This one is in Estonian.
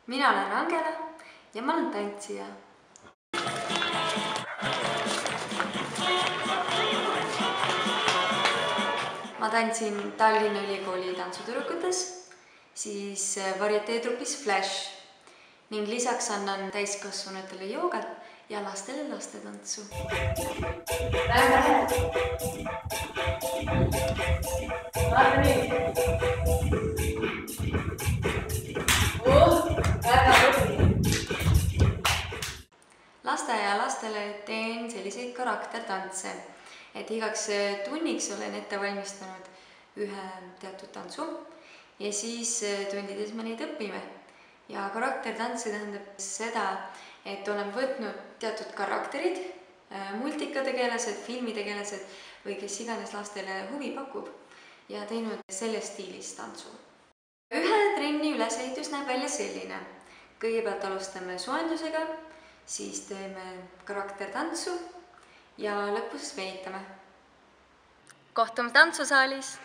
Mina olen Angela ja ma olen tantsija. Ma tantsin Tallinna Ülikooli tantsutüdrukutes, siis varieteetrupis Flash ning lisaks annan täiskasvanutele joogat ja lastele lastetantsu. Lasteaialastele teen selliseid karaktertantse, et igaks tunniks olen ette valmistanud ühe teatud tantsu ja siis tundides me neid õpime. Ja karaktertants tähendab seda, et olen võtnud teatud karakterid, multikategelased, filmitegelased või kes iganes lastele huvi pakub ja teinud selles stiilis tantsu. Ühe trenni ülesehitus näeb välja selline. Kõigepealt alustame soojendusega, siis teeme karaktertantsu ja lõpus venitame. Kohtume tantsusaalis!